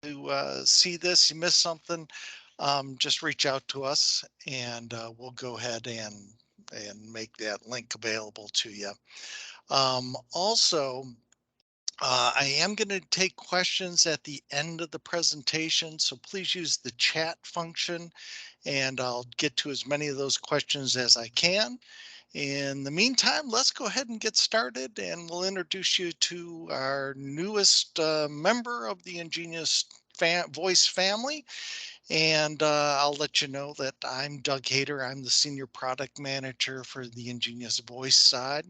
to see this, you missed something, just reach out to us and we'll go ahead and make that link available to you. Also, I am going to take questions at the end of the presentation, so please use the chat function and I'll get to as many of those questions as I can. In the meantime, let's go ahead and get started and we'll introduce you to our newest member of the EnGenius voice family. And I'll let you know that I'm Doug Hayter. I'm the senior product manager for the EnGenius voice side.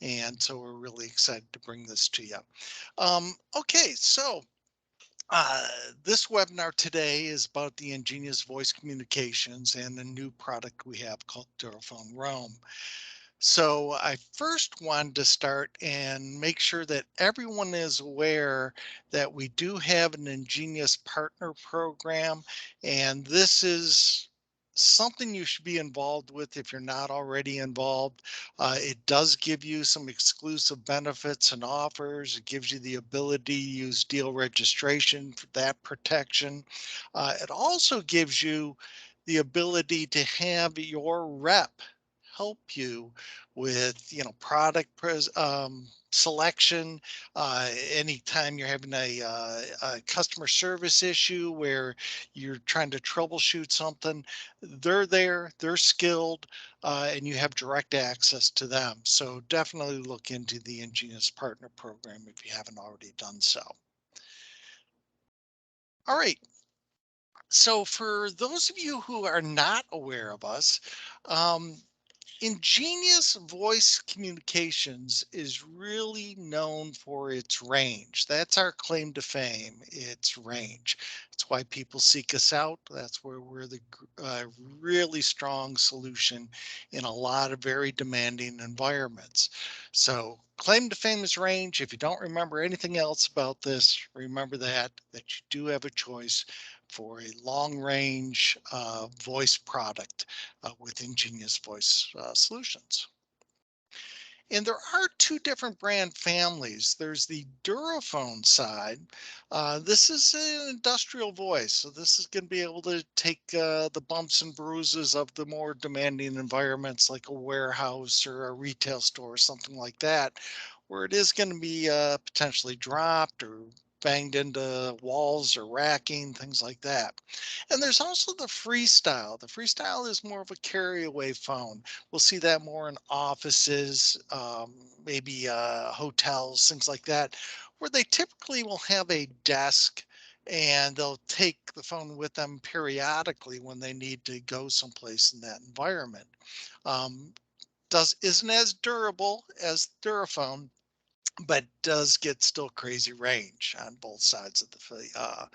And so we're really excited to bring this to you. Okay, so uh, this webinar today is about the EnGenius voice communications and the new product we have called DuraFon Roam. So I first wanted to start and make sure that everyone is aware that we do have an EnGenius partner program, and this is something you should be involved with if you're not already involved. It does give you some exclusive benefits and offers. It gives you the ability to use deal registration for that protection. It also gives you the ability to have your rep help you with product selection. Anytime you're having a customer service issue where you're trying to troubleshoot something, they're there, they're skilled, and you have direct access to them. So definitely look into the EnGenius Partner Program if you haven't already done so. All right. So for those of you who are not aware of us, um, EnGenius voice communications is really known for its range. That's our claim to fame, its range. That's why people seek us out. That's where we're the really strong solution in a lot of very demanding environments. So claim to fame is range. If you don't remember anything else about this, remember that you do have a choice for a long range voice product with EnGenius voice solutions. And there are two different brand families. There's the DuraFon side. This is an industrial voice. So this is going to be able to take the bumps and bruises of the more demanding environments like a warehouse or a retail store or something like that, where it is going to be potentially dropped or banged into walls or racking, things like that. And there's also the freestyle. The freestyle is more of a carry away phone. We'll see that more in offices, maybe hotels, things like that, where they typically will have a desk and they'll take the phone with them periodically when they need to go someplace in that environment. Um, isn't as durable as Duraphone, but does get still crazy range on both sides of the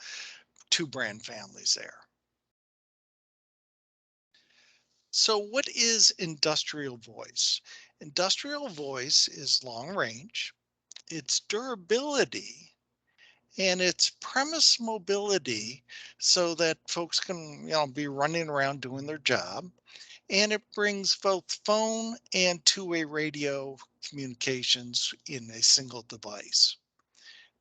two brand families there. So what is industrial voice? Industrial voice is long range, its durability, and its premise mobility so that folks can, be running around doing their job. And it brings both phone and two-way radio communications in a single device.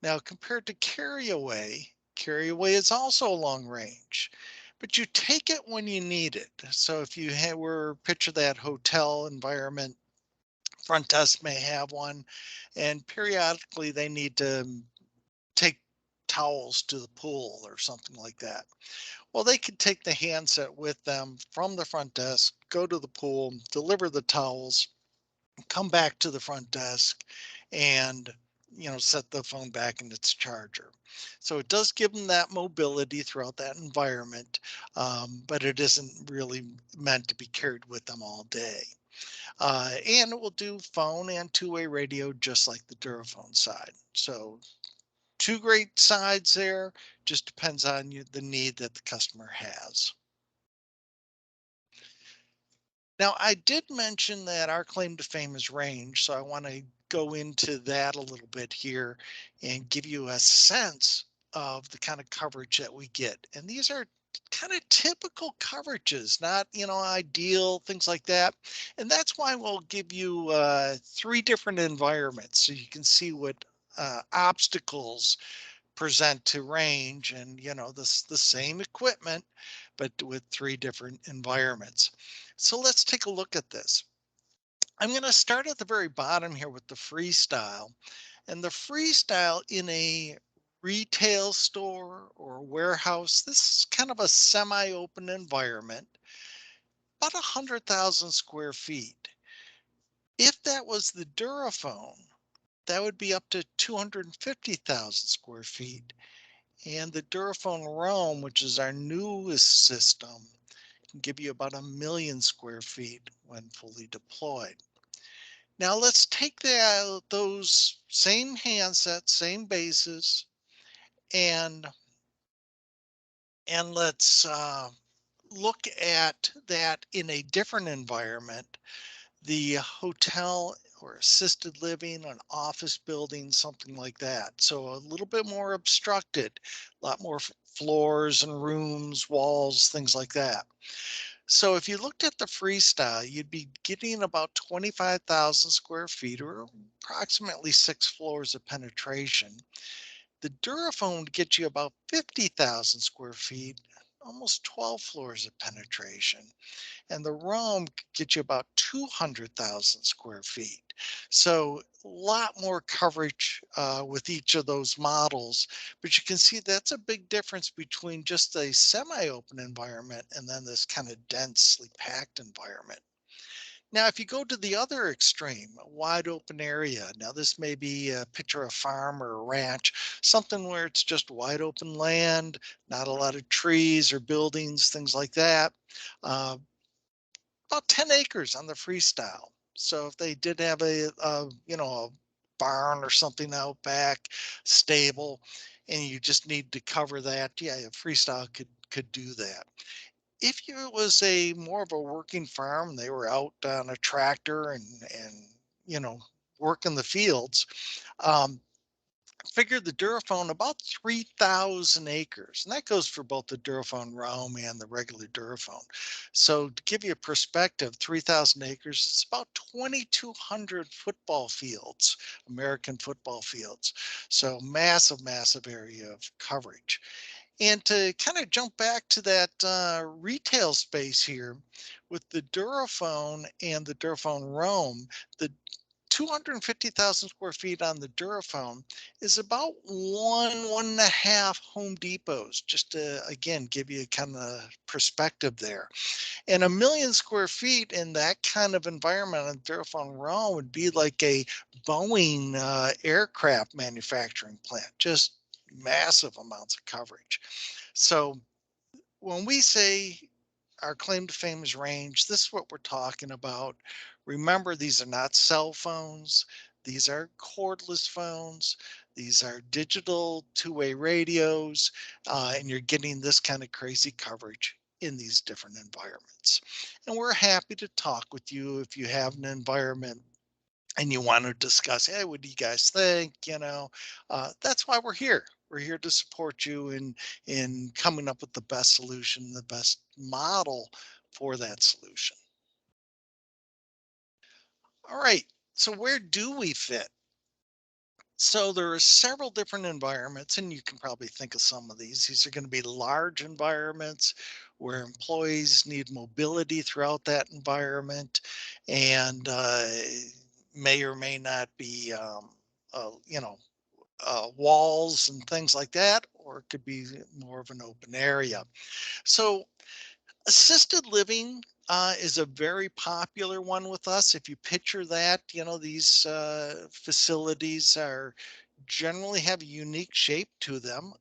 Now, compared to carry away is also long range, but you take it when you need it. So if you were picture that hotel environment, front desk may have one, and periodically they need to take towels to the pool or something like that. Well, they could take the handset with them from the front desk, go to the pool, deliver the towels, come back to the front desk, and set the phone back in its charger. So it does give them that mobility throughout that environment, but it isn't really meant to be carried with them all day. And it will do phone and two-way radio just like the DuraFone side. So two great sides there, just depends on the need that the customer has. Now, I did mention that our claim to fame is range, so I want to go into that a little bit here and give you a sense of the kind of coverage that we get. And these are kind of typical coverages, not, ideal, things like that. And that's why we'll give you three different environments so you can see what obstacles present to range, and this the same equipment but with three different environments. So let's take a look at this. I'm going to start at the very bottom here with the freestyle. And the freestyle in a retail store or warehouse, this is kind of a semi-open environment, about 100,000 square feet. If that was the DuraFon, that would be up to 250,000 square feet. And the DuraFon Roam, which is our newest system, can give you about 1 million square feet when fully deployed. Now let's take those same handsets, same bases, and let's look at that in a different environment, the hotel or assisted living, an office building, something like that. So a little bit more obstructed, a lot more floors and rooms, walls, things like that. So if you looked at the freestyle, you'd be getting about 25,000 square feet or approximately 6 floors of penetration. The DuraFon would get you about 50,000 square feet, almost 12 floors of penetration. And the Roam could get you about 200,000 square feet. So a lot more coverage with each of those models. But you can see that's a big difference between just a semi-open environment and then this kind of densely packed environment. Now, if you go to the other extreme, a wide open area, now this may be a picture of a farm or a ranch, something where it's just wide open land, not a lot of trees or buildings, things like that. Uh, about 10 acres on the freestyle. So if they did have a barn or something out back, stable, and you just need to cover that, yeah, a freestyle could do that. If it was a more of a working farm, they were out on a tractor and you know working the fields. Um, Figure the DuraFon about 3,000 acres, and that goes for both the DuraFon Roam and the regular DuraFon. So to give you a perspective, 3,000 acres is about 2,200 football fields, American football fields. So massive, massive area of coverage. And to kind of jump back to that retail space here with the DuraFon and the DuraFon Roam, the 250,000 square feet on the DuraFon is about one and a half Home Depots, just to, again, give you kind of perspective there. And 1 million square feet in that kind of environment on DuraFon Roam would be like a Boeing aircraft manufacturing plant, just massive amounts of coverage. So when we say our claim to fame is range, this is what we're talking about. Remember, these are not cell phones. These are cordless phones. These are digital two-way radios, and you're getting this kind of crazy coverage in these different environments. And we're happy to talk with you if you have an environment and you want to discuss, hey, what do you guys think? That's why we're here. We're here to support you in coming up with the best solution, the best model for that solution. All right. So where do we fit? So there are several different environments, and you can probably think of some of these. These are going to be large environments where employees need mobility throughout that environment, and may or may not be, uh, you know, walls and things like that, or it could be more of an open area. So assisted living is a very popular one with us. If you picture that, these facilities are generally have a unique shape to them,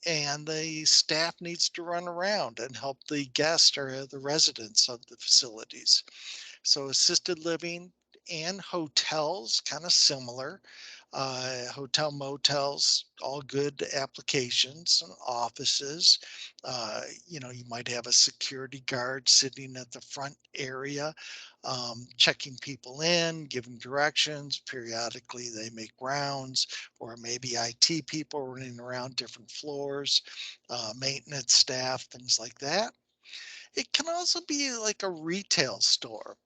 and the staff needs to run around and help the guests or the residents of the facilities. So assisted living and hotels, kind of similar. Hotel motels, all good applications, and offices. You might have a security guard sitting at the front area, checking people in, giving directions. Periodically, they make rounds, or maybe IT people running around different floors, maintenance staff, things like that. It can also be like a retail store.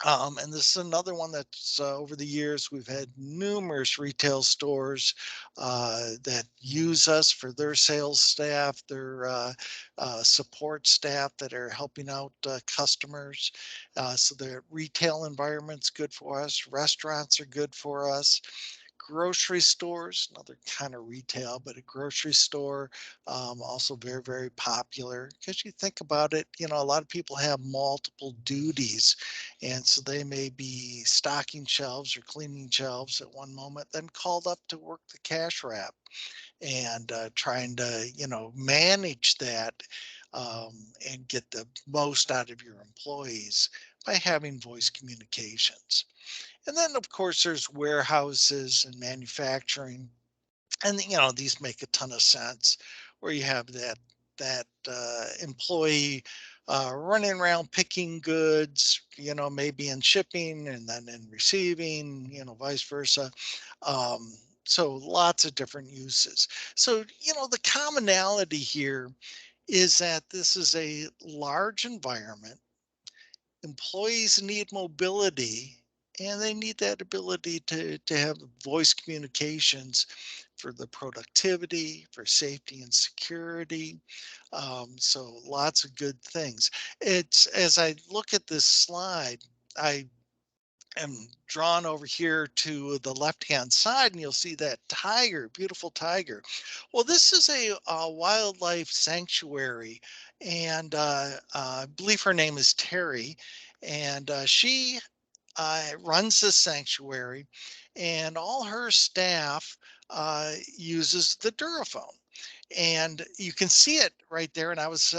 And this is another one that's over the years, we've had numerous retail stores that use us for their sales staff, their support staff that are helping out customers. So their retail environment's good for us. Restaurants are good for us. Grocery stores, another kind of retail, but a grocery store, also very, very popular because you think about it, a lot of people have multiple duties. And so they may be stocking shelves or cleaning shelves at one moment, then called up to work the cash wrap and trying to, manage that and get the most out of your employees by having voice communications. And then, of course, there's warehouses and manufacturing, and these make a ton of sense, where you have that employee running around picking goods, maybe in shipping and then in receiving, vice versa. So lots of different uses. So the commonality here is that this is a large environment. Employees need mobility, and they need that ability to have voice communications for the productivity, for safety and security. So lots of good things. It's as I look at this slide, I am drawn over here to the left-hand side, and you'll see that tiger, beautiful tiger. Well, this is a wildlife sanctuary, and I believe her name is Terry, and she runs the sanctuary, and all her staff uses the DuraFon, and you can see it right there. And I was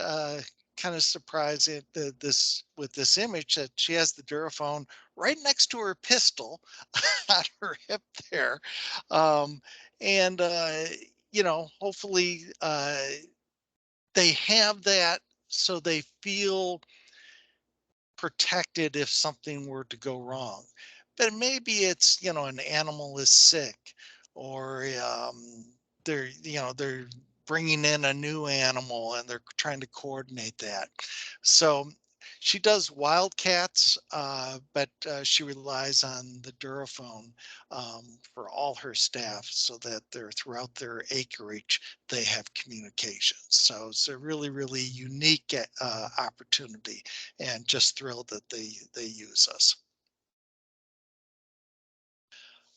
kind of surprised at this with this image that she has the DuraFon right next to her pistol on her hip there, um, and hopefully they have that so they feel protected if something were to go wrong. But maybe it's, an animal is sick, or they're bringing in a new animal and they're trying to coordinate that. So she does wildcats, but she relies on the Duraphone for all her staff so that they're throughout their acreage, they have communications. So it's a really, really unique opportunity, and just thrilled that they use us.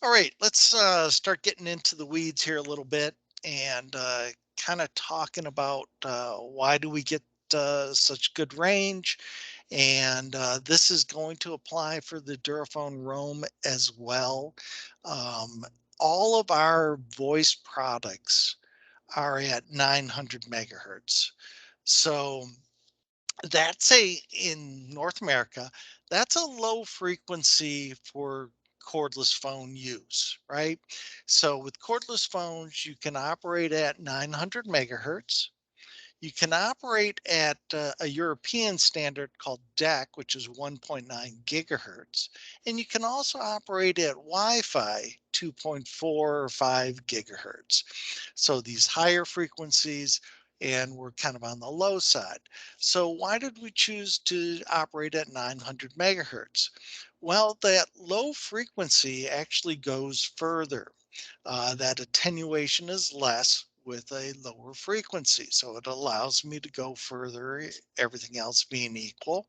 All right, let's start getting into the weeds here a little bit and kind of talking about why do we get such good range. And this is going to apply for the DuraFon Roam as well. Um, all of our voice products are at 900 megahertz. So that's in North America, that's a low frequency for cordless phone use, right? So with cordless phones, you can operate at 900 megahertz. You can operate at a European standard called DEC, which is 1.9 gigahertz. And you can also operate at Wi-Fi 2.4 or 5 gigahertz. So these higher frequencies, and we're kind of on the low side. So why did we choose to operate at 900 megahertz? Well, that low frequency actually goes further. That attenuation is less with a lower frequency. So it allows me to go further, everything else being equal,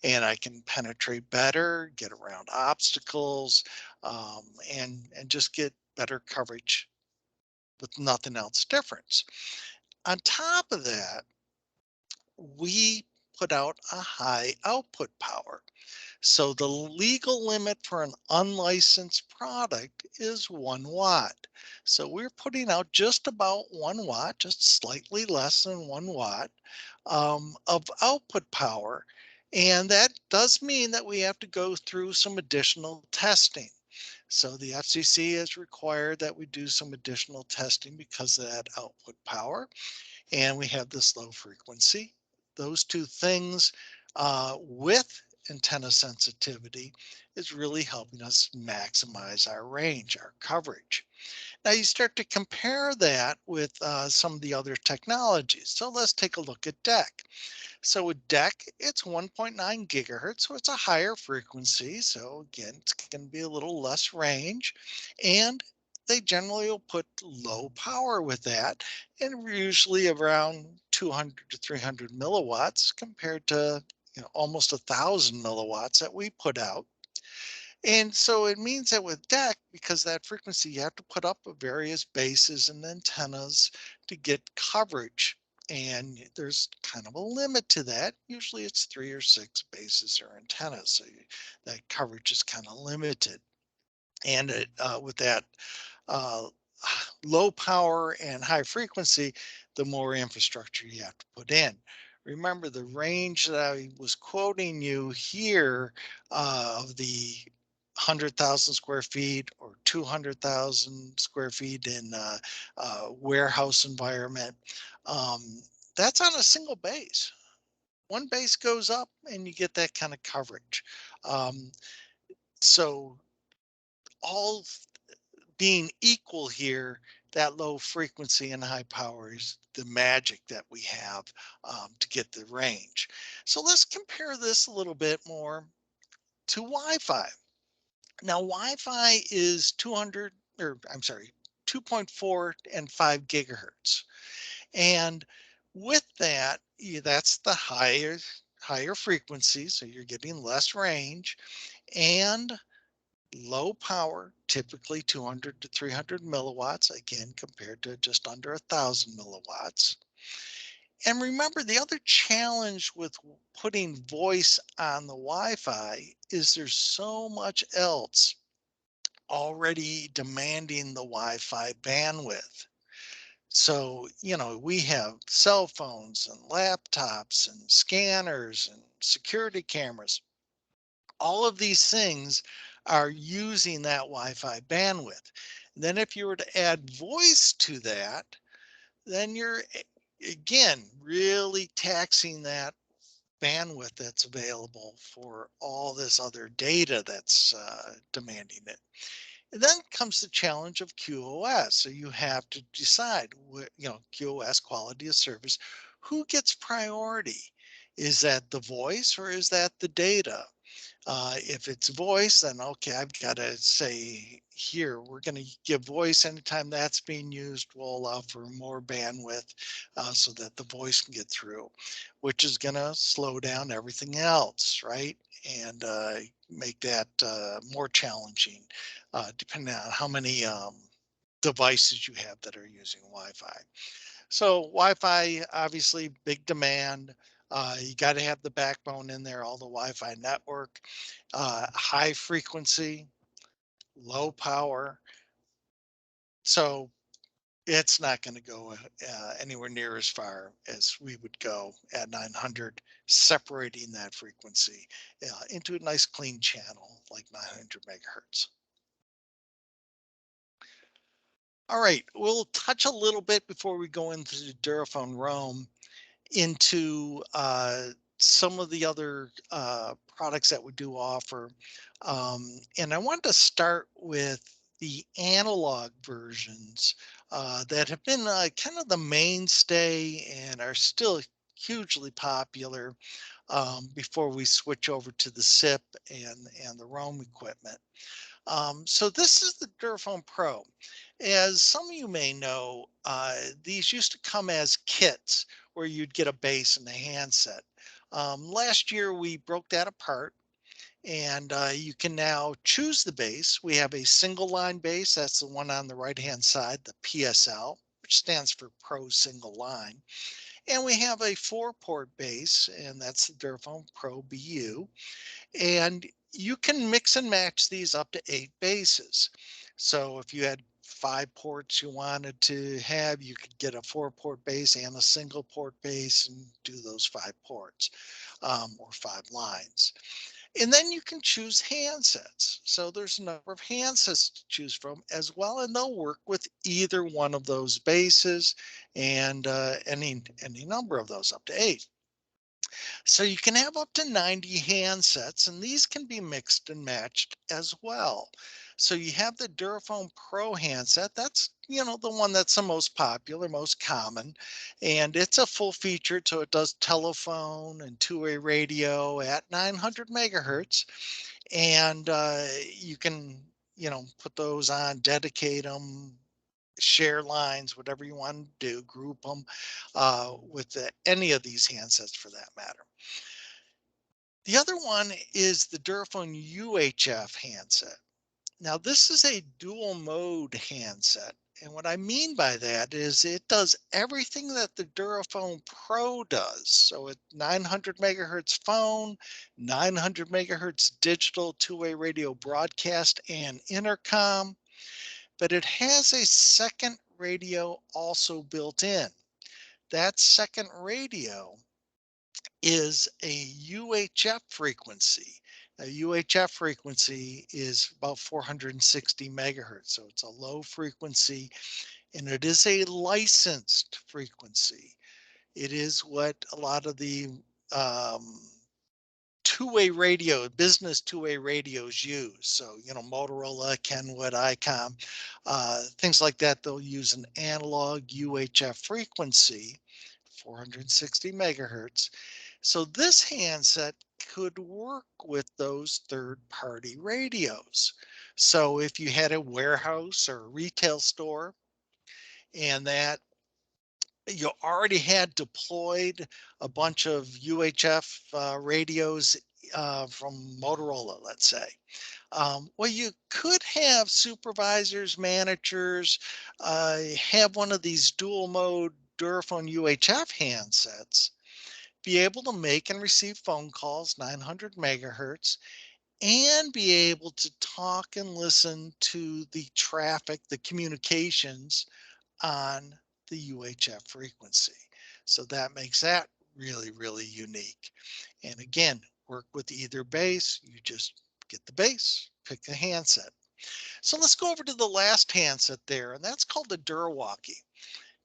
and I can penetrate better, get around obstacles, and just get better coverage with nothing else different. On top of that, we put out a high output power. So the legal limit for an unlicensed product is 1 watt. So we're putting out just about 1 watt, just slightly less than 1 watt of output power. And that does mean that we have to go through some additional testing. So the FCC has required that we do some additional testing because of that output power, and we have this low frequency. Those two things with antenna sensitivity is really helping us maximize our range, our coverage. Now you start to compare that with some of the other technologies. So let's take a look at DEC. So with DEC, it's 1.9 gigahertz, so it's a higher frequency. So again, it's going to be a little less range. And they generally will put low power with that, and usually around 200 to 300 milliwatts compared to almost 1,000 milliwatts that we put out. And so it means that with DEC, because that frequency, you have to put up various bases and antennas to get coverage. And there's kind of a limit to that. Usually it's 3 or 6 bases or antennas. So that coverage is kind of limited. And with that uh, low power and high frequency, the more infrastructure you have to put in. Remember the range that I was quoting you here of the 100,000 square feet or 200,000 square feet in warehouse environment. Um, that's on a single base. One base goes up and you get that kind of coverage. Um, so all being equal here, that low frequency and high power is the magic that we have to get the range. So let's compare this a little bit more to Wi-Fi. Now, Wi-Fi is 200, or I'm sorry, 2.4 and 5 gigahertz. And with that, that's the higher frequency, so you're getting less range and low power, typically 200 to 300 milliwatts, again, compared to just under 1,000 milliwatts. And remember, the other challenge with putting voice on the Wi-Fi is there's so much else already demanding the Wi-Fi bandwidth. So, we have cell phones and laptops and scanners and security cameras. All of these things are using that Wi-Fi bandwidth. Then if you were to add voice to that, then you're again really taxing that bandwidth that's available for all this other data that's demanding it. And then comes the challenge of QoS. So you have to decide, QoS, quality of service, who gets priority? Is that the voice or is that the data? If it's voice, then okay, I've got to say here, we're going to give voice anytime that's being used. We'll allow for more bandwidth so that the voice can get through, which is going to slow down everything else, right? And make that more challenging, depending on how many devices you have that are using Wi-Fi. So Wi-Fi, obviously, big demand. You got to have the backbone in there, all the Wi-Fi network, high frequency, low power. So it's not going to go anywhere near as far as we would go at 900, separating that frequency into a nice clean channel like 900 megahertz. All right, we'll touch a little bit before we go into the DuraFon Roam into some of the other products that we do offer. And I wanted to start with the analog versions that have been kind of the mainstay and are still hugely popular before we switch over to the SIP and the Roam equipment. So this is the DuraFon Pro. As some of you may know, these used to come as kits where you'd get a base and a handset. Last year we broke that apart and you can now choose the base. We have a single line base. That's the one on the right hand side, the PSL, which stands for Pro Single Line. And we have a 4-port base, and that's the DuraFon Pro BU. And you can mix and match these up to 8 bases. So if you had 5 ports you wanted to have, you could get a 4-port base and a single port base and do those 5 ports or 5 lines. And then you can choose handsets. So there's a number of handsets to choose from as well, and they'll work with either one of those bases and any number of those up to 8. So you can have up to 90 handsets, and these can be mixed and matched as well. So you have the DuraFon Pro handset. That's, the one that's the most popular, most common. And it's a full featured, so it does telephone and two-way radio at 900 megahertz. And you can, put those on, dedicate them, share lines, whatever you want to do, group them with any of these handsets for that matter. The other one is the DuraFon UHF handset. Now, this is a dual mode handset. And what I mean by that is it does everything that the DuraFon Pro does. So it's 900 megahertz phone, 900 megahertz digital two-way radio broadcast and intercom, but it has a second radio also built in. That second radio is a UHF frequency. A UHF frequency is about 460 megahertz, so it's a low frequency, and it is a licensed frequency. It is what a lot of the um, two-way radio, business two-way radios use. So, Motorola, Kenwood, ICOM, things like that, they'll use an analog UHF frequency, 460 megahertz. So this handset could work with those third-party radios. So if you had a warehouse or a retail store and that you already had deployed a bunch of UHF radios from Motorola, let's say. Well, you could have supervisors, managers, have one of these dual mode DuraFon UHF handsets, be able to make and receive phone calls, 900 megahertz, and be able to talk and listen to the traffic, the communications on the UHF frequency. So that makes that really, really unique. And again, work with either base. You just get the base, pick a handset. So let's go over to the last handset there, and that's called the DuraWalkie.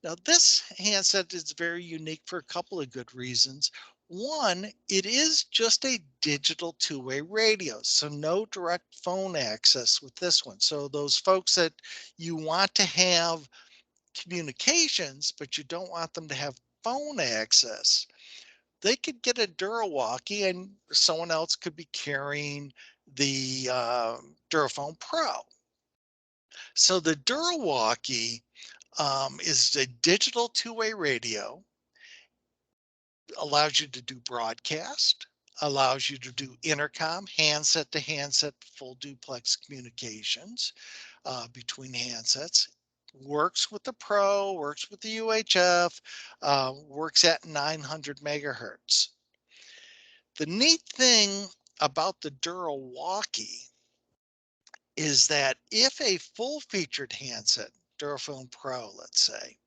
Now, this handset is very unique for a couple of good reasons. One, it is just a digital two-way radio, so no direct phone access with this one. So those folks that you want to have communications, but you don't want them to have phone access, they could get a DuraWalkie and someone else could be carrying the DuraFon Pro. So the DuraWalkie is a digital two-way radio, allows you to do broadcast, allows you to do intercom, handset to handset, full duplex communications between handsets. Works with the Pro, works with the UHF, works at 900 megahertz. The neat thing about the DuraWalkie is that if a full featured handset, DuraFon Pro, let's say,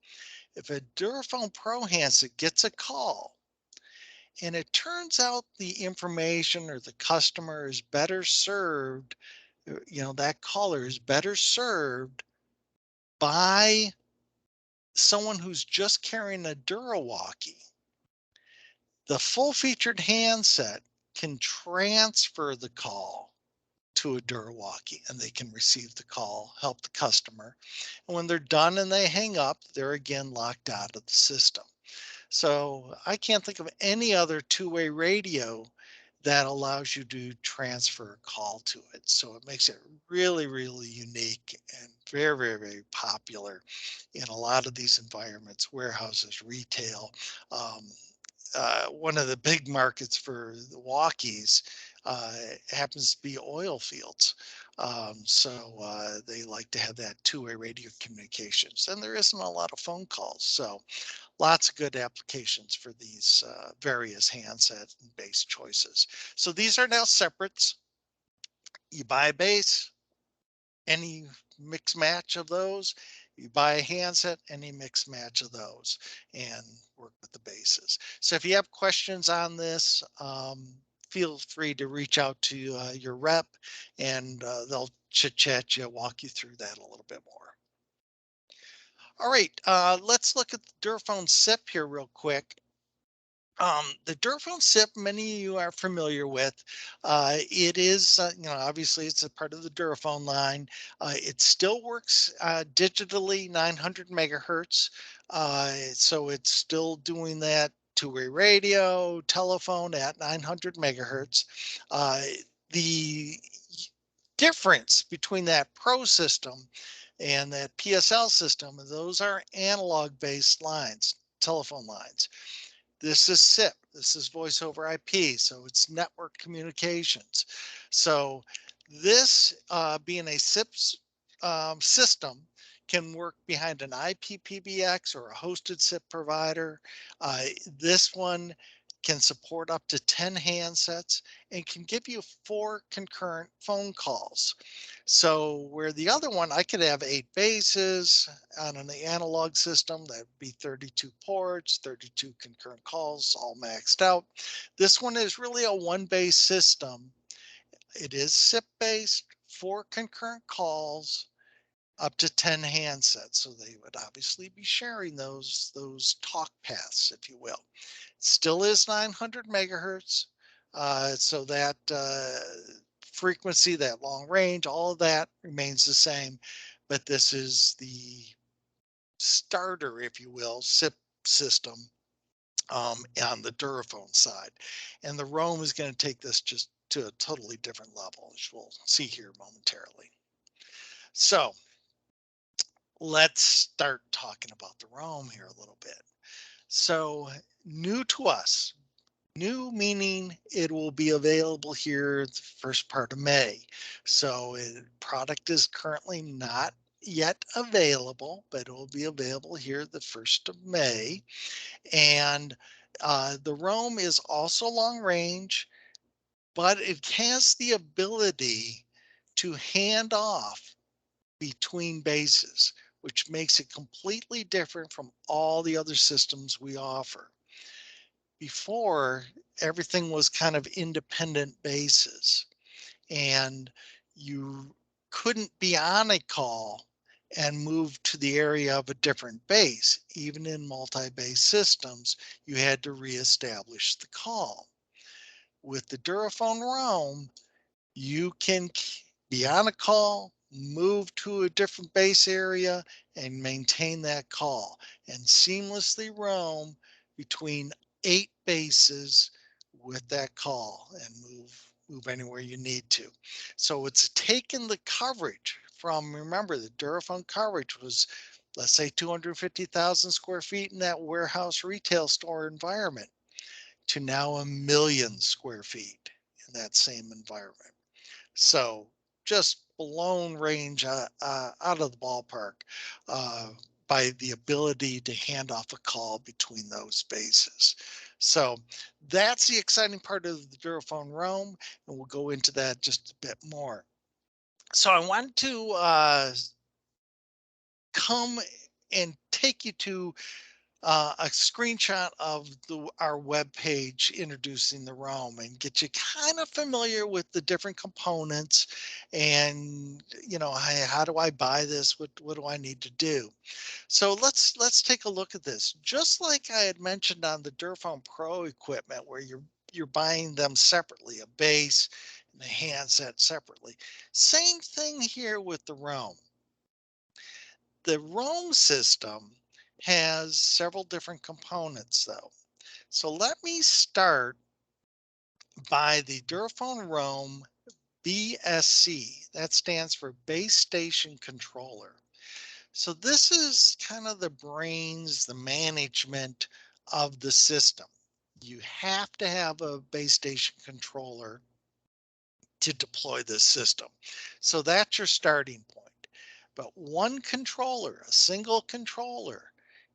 if a DuraFon Pro handset gets a call and it turns out the information or the customer is better served, that caller is better served by someone who's just carrying a DuraWalkie, the full featured handset can transfer the call to a DuraWalkie and they can receive the call, help the customer. And when they're done and they hang up, they're again locked out of the system. So I can't think of any other two-way radio that allows you to transfer a call to it. So it makes it really, really unique and very, very, very popular in a lot of these environments, warehouses, retail. Um, One of the big markets for the walkies uh, happens to be oil fields. So they like to have that two-way radio communications, and there isn't a lot of phone calls. So lots of good applications for these various handset and base choices. So these are now separates. You buy a base, any mix match of those. You buy a handset, any mix match of those, and work with the bases. So if you have questions on this, feel free to reach out to your rep, and they'll chit chat you, walk you through that a little bit more. All right, let's look at the DuraFon SIP here real quick. The DuraFon SIP, many of you are familiar with. It is, obviously it's a part of the DuraFon line. It still works digitally 900 megahertz. So it's still doing that two-way radio, telephone at 900 megahertz. The difference between that Pro system and that PSL system, those are analog based lines, telephone lines. This is SIP. This is voice over IP. So it's network communications. So this being a SIP system can work behind an IP PBX or a hosted SIP provider. This one can support up to 10 handsets and can give you 4 concurrent phone calls. So where the other one, I could have 8 bases on an analog system, that would be 32 ports, 32 concurrent calls, all maxed out. This one is really a one base system. It is SIP based, 4 concurrent calls, up to 10 handsets. So they would obviously be sharing those talk paths, if you will. Still is 900 megahertz. So that frequency, that long range, all of that remains the same. But this is the starter, if you will, SIP system on the DuraFon side. And the Roam is going to take this just to a totally different level, as we'll see here momentarily. So let's start talking about the Roam here a little bit. So new to us, new meaning it will be available here the first part of May. So product is currently not yet available, but it will be available here the 1st of May. And the Roam is also long range, but it has the ability to hand off between bases, which makes it completely different from all the other systems we offer. Before, everything was kind of independent bases, and you couldn't be on a call and move to the area of a different base. Even in multi-base systems, you had to reestablish the call. With the DuraFon Roam, you can be on a call, move to a different base area, and maintain that call and seamlessly roam between 8 bases with that call and move anywhere you need to. So it's taken the coverage from, remember, the DuraFon coverage was, let's say, 250,000 square feet in that warehouse retail store environment to now 1 million square feet in that same environment. So just blown range out of the ballpark uh, by the ability to hand off a call between those bases. So that's the exciting part of the DuraFon Roam, and we'll go into that just a bit more. So I want to come and take you to a screenshot of our web page introducing the Roam and get you kind of familiar with the different components and how do I buy this? What do I need to do? So let's take a look at this. Just like I had mentioned on the DuraFon Pro equipment, where you're buying them separately, a base and a handset separately. Same thing here with the Roam. The Roam system has several different components though. So let me start by the DuraFon Roam BSC. That stands for Base Station Controller. So this is kind of the brains, the management of the system. You have to have a base station controller to deploy this system. So that's your starting point. But one controller, a single controller,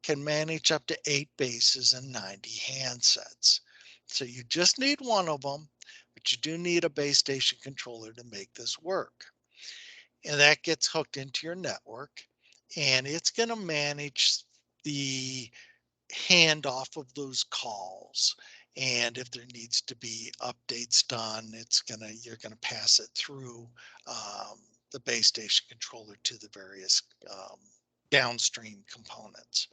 can manage up to 8 bases and 90 handsets. So you just need one of them, but you do need a base station controller to make this work. And that gets hooked into your network, and it's going to manage the handoff of those calls. And if there needs to be updates done, you're gonna pass it through the base station controller to the various downstream components.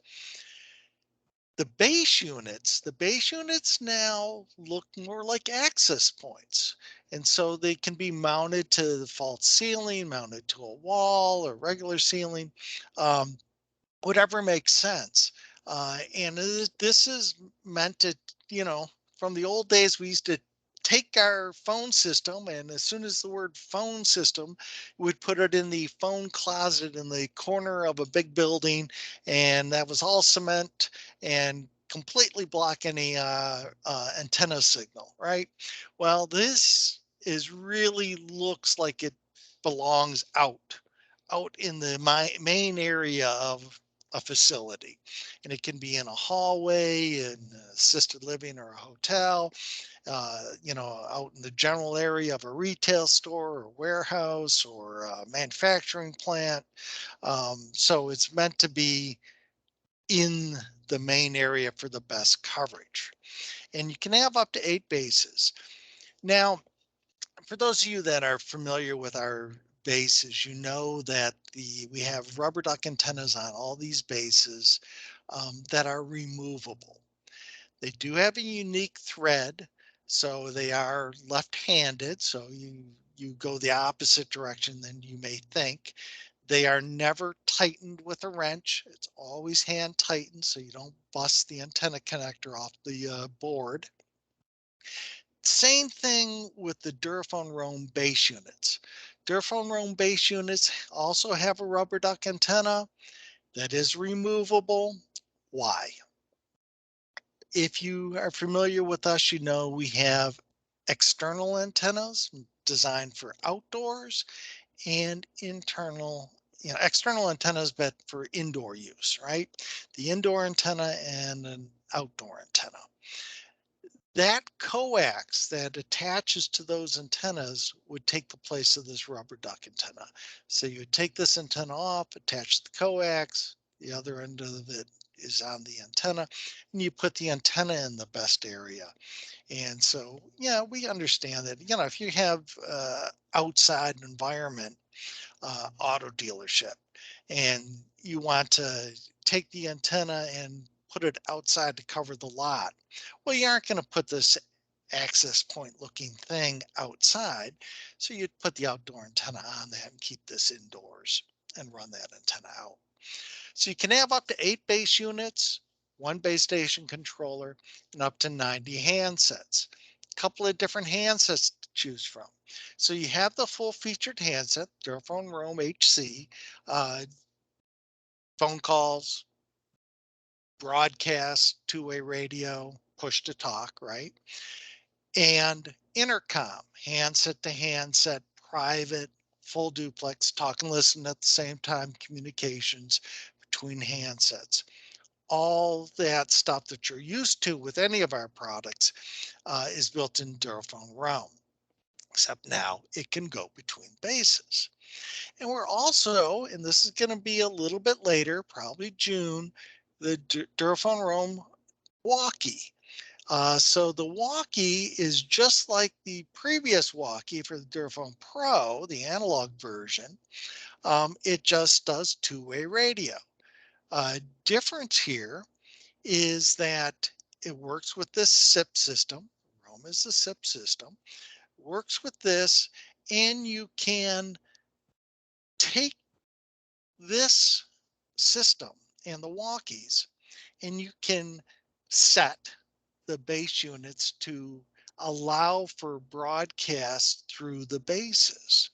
The base units now look more like access points. And so they can be mounted to the false ceiling, mounted to a wall or regular ceiling. Um, Whatever makes sense. And this is meant to, you know, from the old days, we used to take our phone system, and as soon as the word phone system, we'd put it in the phone closet in the corner of a big building, and that was all cement and completely block any antenna signal, right? Well, this is really looks like it belongs out in the main area of a facility. And it can be in a hallway, in assisted living or a hotel, out in the general area of a retail store or warehouse or a manufacturing plant. So it's meant to be in the main area for the best coverage. And you can have up to 8 bases. Now, for those of you that are familiar with our bases, you know that we have rubber duck antennas on all these bases that are removable. They do have a unique thread, so they are left-handed. So you go the opposite direction than you may think. They are never tightened with a wrench. It's always hand tightened, so you don't bust the antenna connector off the board. Same thing with the DuraFon Roam base units. DuraFon Roam base units also have a rubber duck antenna that is removable. Why? If you are familiar with us, you know we have external antennas designed for outdoors and external antennas but for indoor use, right? The indoor antenna and an outdoor antenna. That coax that attaches to those antennas would take the place of this rubber duck antenna. So you would take this antenna off, attach the coax, the other end of it is on the antenna, and you put the antenna in the best area. And so, yeah, we understand that, if you have outside environment, auto dealership, and you want to take the antenna and put it outside to cover the lot. Well, you aren't going to put this access point looking thing outside. So you'd put the outdoor antenna on that and keep this indoors and run that antenna out. So you can have up to 8 base units, one base station controller, and up to 90 handsets. A couple of different handsets to choose from. So you have the full featured handset, DuraFon Roam HC, uh, phone calls, broadcast, two-way radio, push to talk, right? And intercom, handset to handset, private, full duplex, talk and listen at the same time, communications between handsets. All that stuff that you're used to with any of our products is built in DuraFon Roam, except now it can go between bases. And we're also, and this is going to be a little bit later, probably June, the DuraFon Roam walkie. So the walkie is just like the previous walkie for the DuraFon Pro, the analog version. It just does two-way radio. Difference here is that it works with this SIP system. Roam is the SIP system. Works with this, and you can take this system and the walkies, and you can set the base units to allow for broadcast through the bases.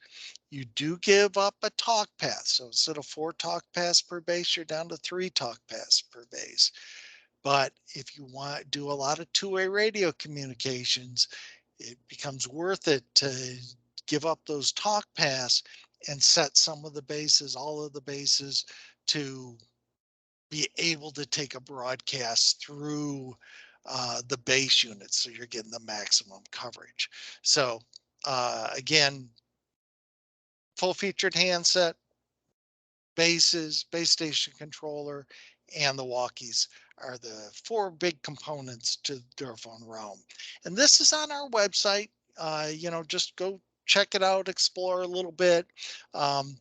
You do give up a talk path. So instead of 4 talk paths per base, you're down to 3 talk paths per base. But if you want do a lot of two-way radio communications, it becomes worth it to give up those talk paths and set some of the bases, all of the bases, to be able to take a broadcast through the base units, so you're getting the maximum coverage. So again, full featured handset, bases, base station controller, and the walkies are the 4 big components to DuraFon Roam. And this is on our website. Just go check it out, explore a little bit. Um,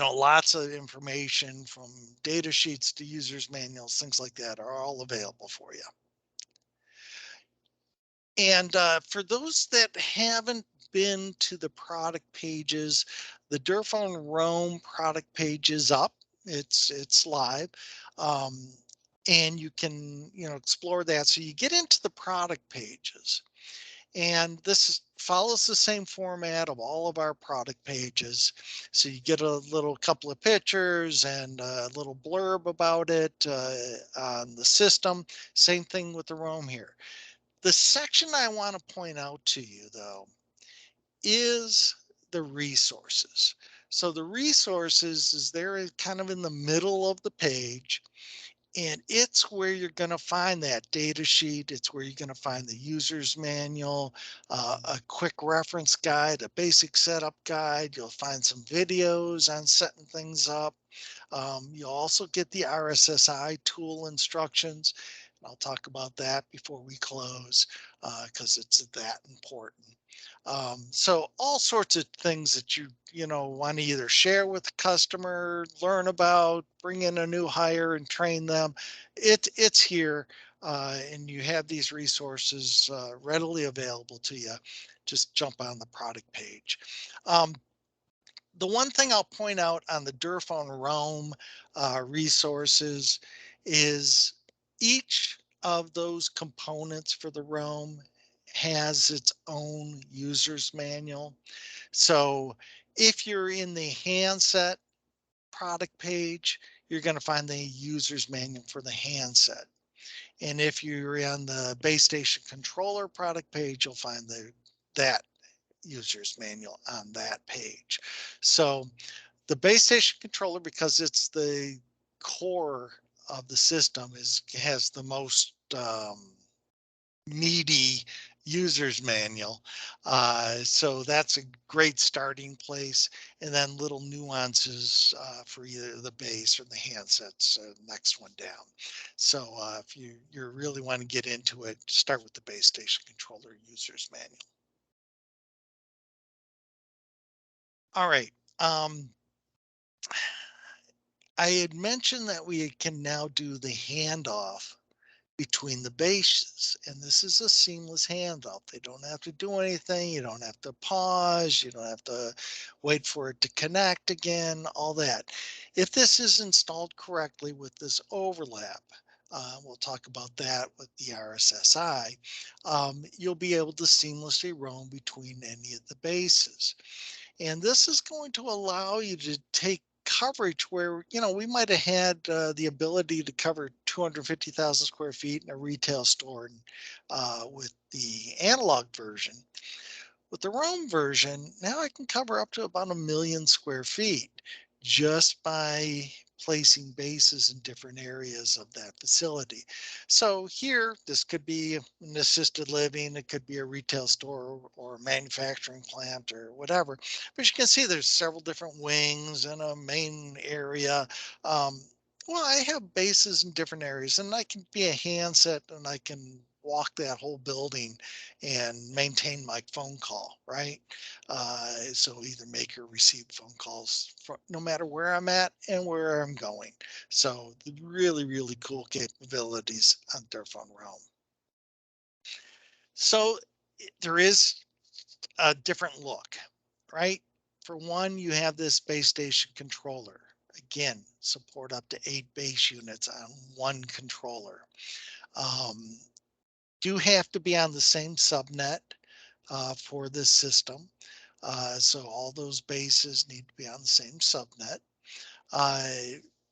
Lots of information from data sheets to users manuals, things like that are all available for you. And for those that haven't been to the product pages, the DuraFon Roam product page is up. It's live, um, and you can explore that. So you get into the product pages, and follows the same format of all of our product pages. So you get a little couple of pictures and a little blurb about it on the system. Same thing with the Roam here. The section I want to point out to you, though, is the resources. So the resources is there kind of in the middle of the page, and it's where you're going to find that data sheet. It's where you're going to find the user's manual, a quick reference guide, a basic setup guide. You'll find some videos on setting things up. You'll also get the RSSI tool instructions. And I'll talk about that before we close because it's that important. So all sorts of things that you want to either share with the customer, learn about, bring in a new hire and train them. It's here, and you have these resources readily available to you. Just jump on the product page. Um, the one thing I'll point out on the DuraFon Roam resources is each of those components for the Roam has its own user's manual. So if you're in the handset product page, you're going to find the user's manual for the handset. And if you're on the base station controller product page, you'll find that user's manual on that page. So the base station controller, because it's the core of the system, has the most meaty user's manual. So that's a great starting place. And then little nuances for either the base or the handsets, next one down. So if you really want to get into it, start with the base station controller user's manual. All right. I had mentioned that we can now do the handoff between the bases, and this is a seamless handoff. They don't have to do anything. You don't have to pause. You don't have to wait for it to connect again, all that. If this is installed correctly with this overlap, we'll talk about that with the RSSI, you'll be able to seamlessly roam between any of the bases. And this is going to allow you to take coverage where, we might have had the ability to cover 250,000 square feet in a retail store with the analog version. With the Roam version, now I can cover up to about 1 million square feet just by placing bases in different areas of that facility. So here, this could be an assisted living, it could be a retail store or a manufacturing plant or whatever. But you can see there's several different wings and a main area. Well, I have bases in different areas, and I can be a handset and I can walk that whole building and maintain my phone call, right? So either make or receive phone calls no matter where I'm at and where I'm going. So the really, really cool capabilities on DuraFon Roam. So there is a different look, right? For one, you have this base station controller. Again, support up to 8 base units on one controller. Um, do have to be on the same subnet for this system. So all those bases need to be on the same subnet. Uh,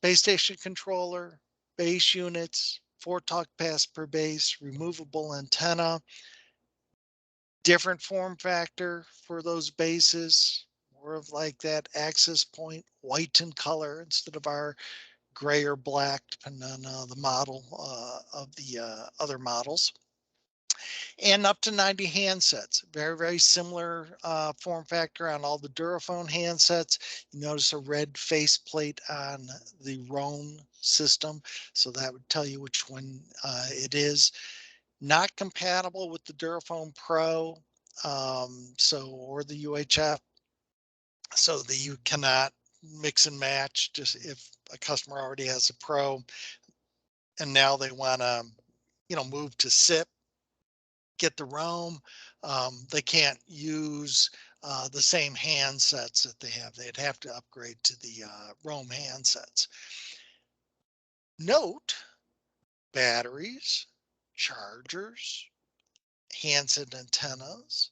Base station controller, base units, 4 talk paths per base, removable antenna, different form factor for those bases, more of like that access point, white in color instead of our gray or black, depending on the model of the other models. And up to 90 handsets. Very, very similar form factor on all the DuraFon handsets. You notice a red faceplate on the Roam system, so that would tell you which one it is. Not compatible with the DuraFon Pro, or the UHF, so that you cannot mix and match. Just if a customer already has a Pro and now they want to, move to SIP, get the Roam, they can't use the same handsets that they have. They'd have to upgrade to the Roam handsets. Note, batteries, chargers, handset antennas,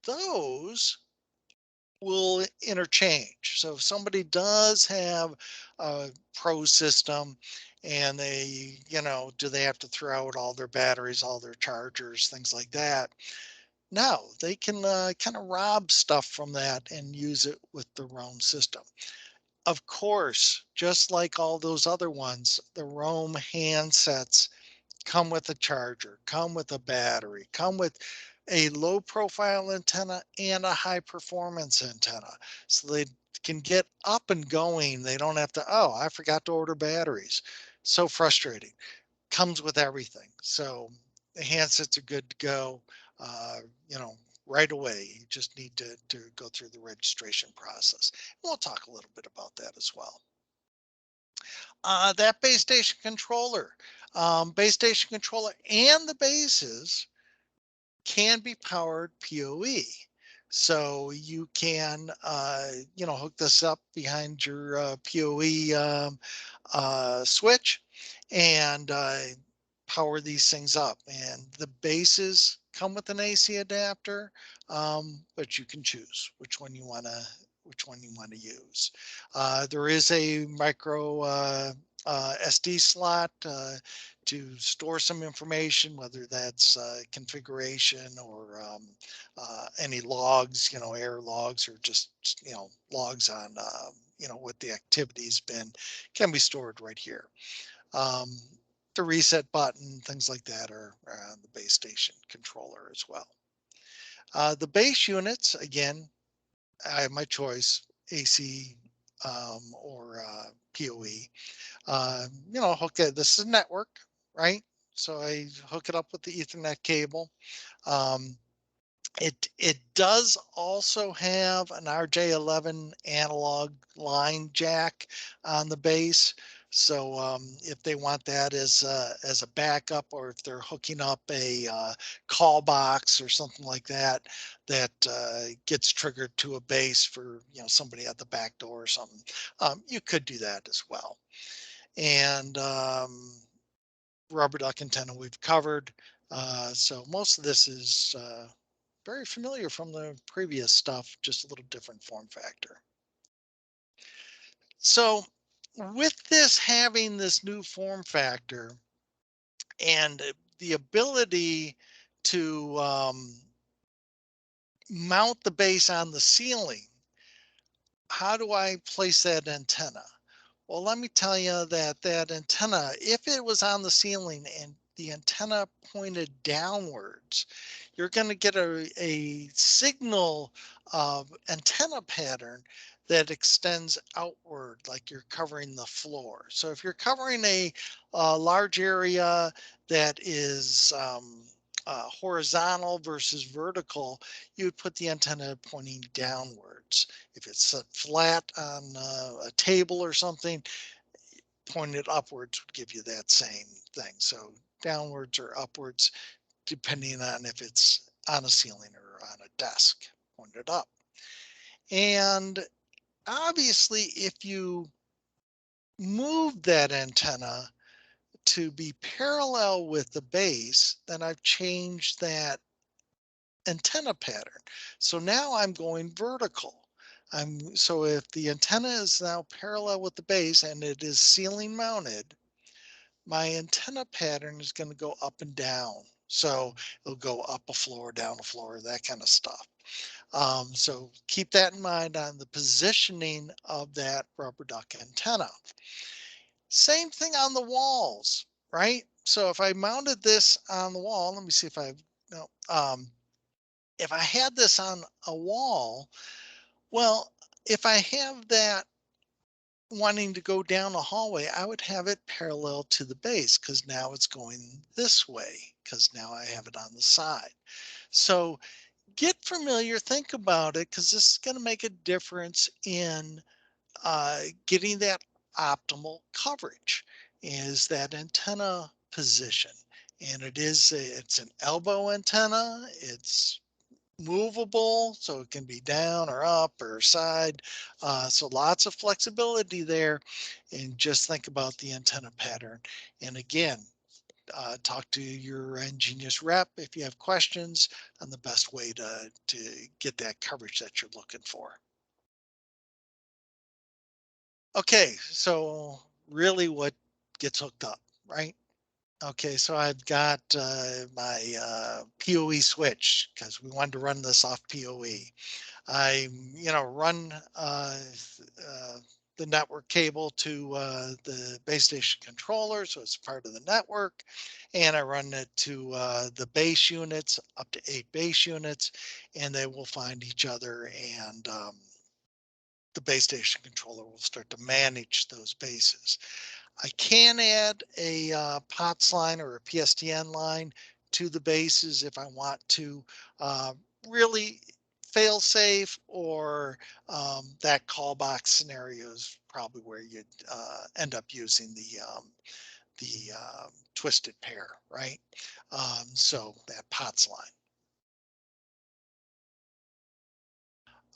those will interchange. So if somebody does have a Pro system and they, do they have to throw out all their batteries, all their chargers, things like that? No, they can kind of rob stuff from that and use it with the Roam system. Of course, just like all those other ones, the Roam handsets come with a charger, come with a battery, come with a low profile antenna and a high performance antenna. So they can get up and going. They don't have to, oh, I forgot to order batteries. So frustrating. Comes with everything. So the handsets are good to go, uh, you know, right away. You just need to go through the registration process. We'll talk a little bit about that as well. That base station controller and the bases can be powered PoE. So you can, hook this up behind your PoE switch and power these things up. And the bases come with an AC adapter, but you can choose which one you want to use. There is a micro SD slot to store some information, whether that's configuration or any logs, error logs, or just logs on what the activity's been, can be stored right here. Um, the reset button, things like that are on the base station controller as well. The base units, again, I have my choice, AC or PoE. Hook it. This is a network, right? So I hook it up with the Ethernet cable. Um, it does also have an RJ11 analog line jack on the base. So if they want that as a backup, or if they're hooking up a call box or something like that, that gets triggered to a base for somebody at the back door or something, you could do that as well. And rubber duck antenna we've covered. So most of this is very familiar from the previous stuff, just a little different form factor. So with this having this new form factor and the ability to mount the base on the ceiling, how do I place that antenna? Well, let me tell you that antenna, if it was on the ceiling and the antenna pointed downwards, you're going to get a signal antenna pattern that extends outward, like you're covering the floor. So if you're covering a large area that is horizontal versus vertical, you would put the antenna pointing downwards. If it's flat on a table or something, pointed upwards would give you that same thing. So downwards or upwards, depending on if it's on a ceiling or on a desk, pointed up. And obviously, if you move that antenna to be parallel with the base, then I've changed that antenna pattern. So now I'm going vertical. So if the antenna is now parallel with the base and it is ceiling mounted, my antenna pattern is going to go up and down. So it'll go up a floor, down a floor, that kind of stuff. So keep that in mind on the positioning of that rubber duck antenna. Same thing on the walls, right? So if I mounted this on the wall, let me see if I no, if I had this on a wall, well, if I have that wanting to go down a hallway, I would have it parallel to the base because now it's going this way because now I have it on the side. So get familiar, think about it, because this is going to make a difference in getting that optimal coverage is that antenna position. And it's an elbow antenna. It's movable, so it can be down or up or side. So lots of flexibility there. And just think about the antenna pattern. And again, talk to your EnGenius rep if you have questions on the best way to get that coverage that you're looking for. Okay, so really what gets hooked up, right? Okay, so I've got my PoE switch because we wanted to run this off PoE. I, run uh, the network cable to the base station controller, so it's part of the network, and I run it to the base units, up to 8 base units, and they will find each other, and the base station controller will start to manage those bases. I can add a POTS line or a PSTN line to the bases if I want to uh, really fail safe, or that call box scenario is probably where you'd end up using the twisted pair, right? So that POTS line.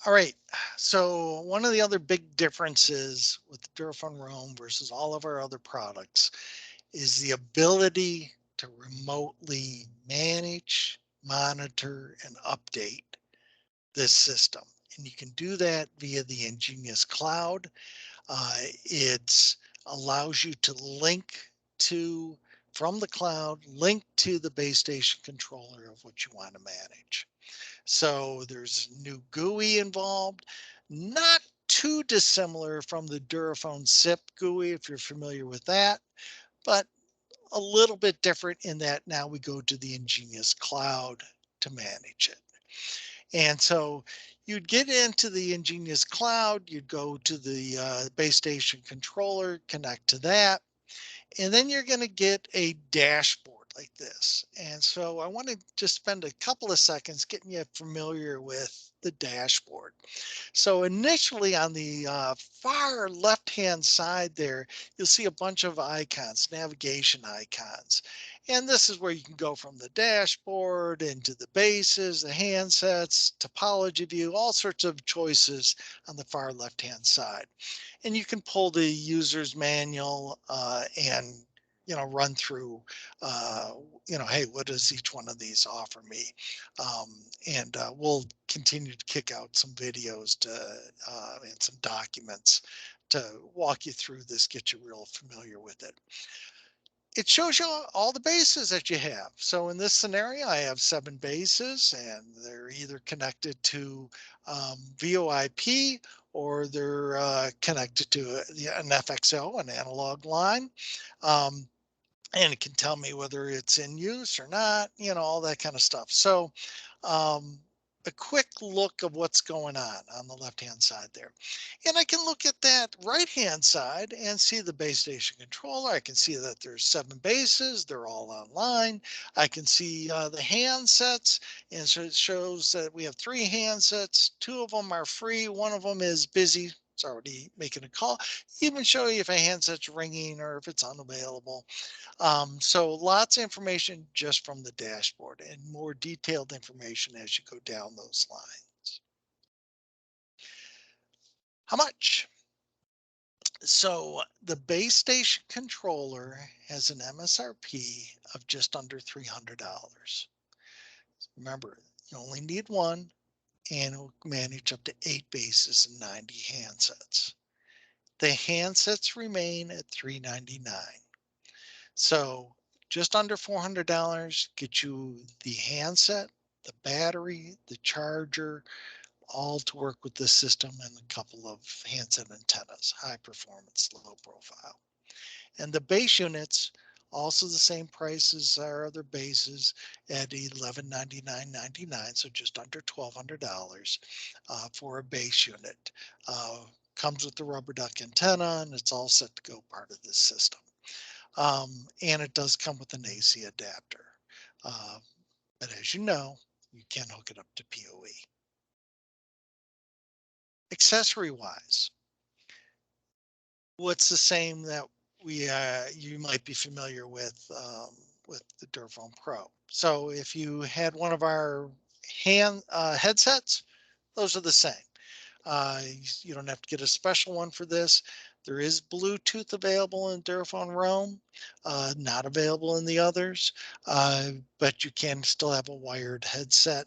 All right. So one of the other big differences with the DuraFon Roam versus all of our other products is the ability to remotely manage, monitor, and update this system. And you can do that via the EnGenius cloud. It allows you to link to, from the cloud, link to the base station controller of what you want to manage. So there's new GUI involved, not too dissimilar from the DuraFon SIP GUI, if you're familiar with that, but a little bit different in that now we go to the EnGenius cloud to manage it. And so you'd get into the EnGenius cloud, you'd go to the base station controller, connect to that, and then you're going to get a dashboard like this. And so I want to just spend a couple of seconds getting you familiar with the dashboard. So initially on the far left-hand side there, you'll see a bunch of icons, navigation icons. And this is where you can go from the dashboard into the bases, the handsets, topology view, all sorts of choices on the far left-hand side. And you can pull the user's manual and run through hey, what does each one of these offer me? And we'll continue to kick out some videos to and some documents to walk you through this, get you real familiar with it. It shows you all the bases that you have. So in this scenario, I have 7 bases, and they're either connected to VoIP, or they're connected to an FXO, an analog line. Um, and it can tell me whether it's in use or not, all that kind of stuff. So um, a quick look of what's going on the left-hand side there. And I can look at that right-hand side and see the base station controller. I can see that there's 7 bases. They're all online. I can see the handsets. And so it shows that we have 3 handsets. 2 of them are free. One of them is busy. It's already making a call. Even show you if a handset's ringing or if it's unavailable. So lots of information just from the dashboard, and more detailed information as you go down those lines. How much? So the base station controller has an MSRP of just under $300. Remember, you only need one, and it will manage up to 8 bases and 90 handsets. The handsets remain at $399. So just under $400 get you the handset, the battery, the charger, all to work with this system, and a couple of handset antennas, high performance, low profile. And the base units, also the same price as our other bases at $1199.99, so just under $1,200 for a base unit. Comes with the rubber duck antenna, and it's all set to go part of this system. And it does come with an AC adapter. Uh, but as you know, you can hook it up to PoE. Accessory wise, What's the same that we you might be familiar with the DuraFon Pro? So if you had one of our hand headsets, those are the same. You don't have to get a special one for this. There is Bluetooth available in DuraFon Roam, not available in the others, but you can still have a wired headset.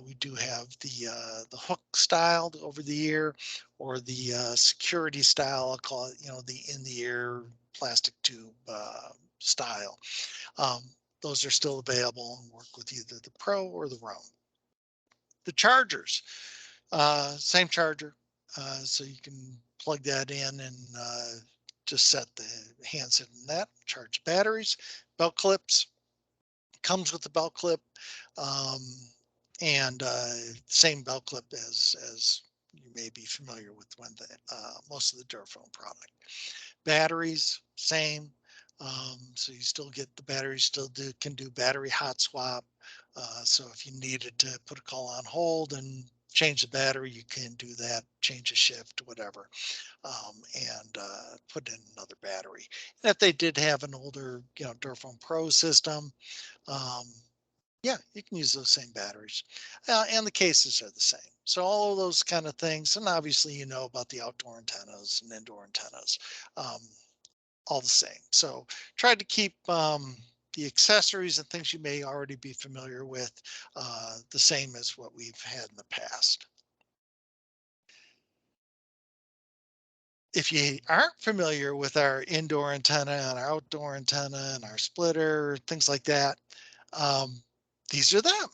We do have the hook style over the ear, or the security style. I'll call it, the in the ear plastic tube style. Um, those are still available and work with either the Pro or the Roam. The chargers. Same charger, so you can plug that in and just set the handset in that, charge batteries, belt clips, comes with the belt clip, um, and same belt clip as you may be familiar with most of the DuraFon product. Batteries, same. So you still get the batteries, can do battery hot swap. So if you needed to put a call on hold and change the battery, you can do that, change a shift, whatever, and put in another battery. And if they did have an older, DuraFon Pro system, um, yeah, you can use those same batteries, and the cases are the same. So all of those kind of things, and obviously about the outdoor antennas and indoor antennas, um, all the same. So try to keep the accessories and things you may already be familiar with the same as what we've had in the past. If you aren't familiar with our indoor antenna and our outdoor antenna and our splitter, things like that, um, these are them.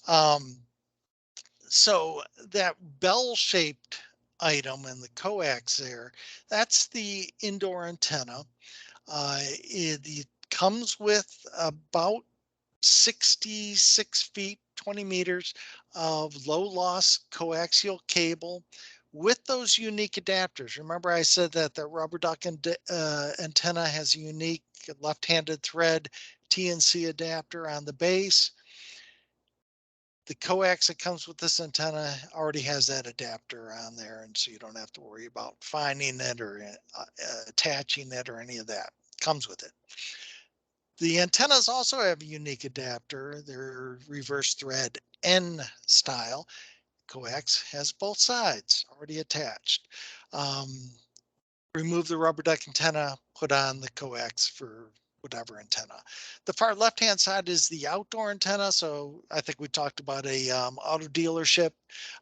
Um, So that bell-shaped item in the coax there, that's the indoor antenna. It comes with about 66 feet, 20 meters of low loss coaxial cable with those unique adapters. Remember I said that the rubber duck antenna has a unique left-handed thread TNC adapter on the base. The coax that comes with this antenna already has that adapter on there, and so you don't have to worry about finding it or attaching it or any of that. Comes with it. The antennas also have a unique adapter. They're reverse thread N style. Coax has both sides already attached. Um, Remove the rubber duck antenna, put on the coax for whatever antenna. The far left-hand side is the outdoor antenna. So I think we talked about a auto dealership.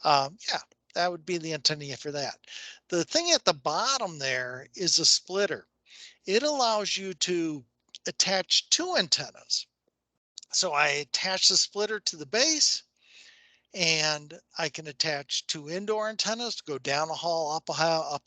Yeah, that would be the antenna for that. The thing at the bottom there is a splitter. It allows you to attach two antennas. So I attach the splitter to the base, and I can attach two indoor antennas to go down a hall, up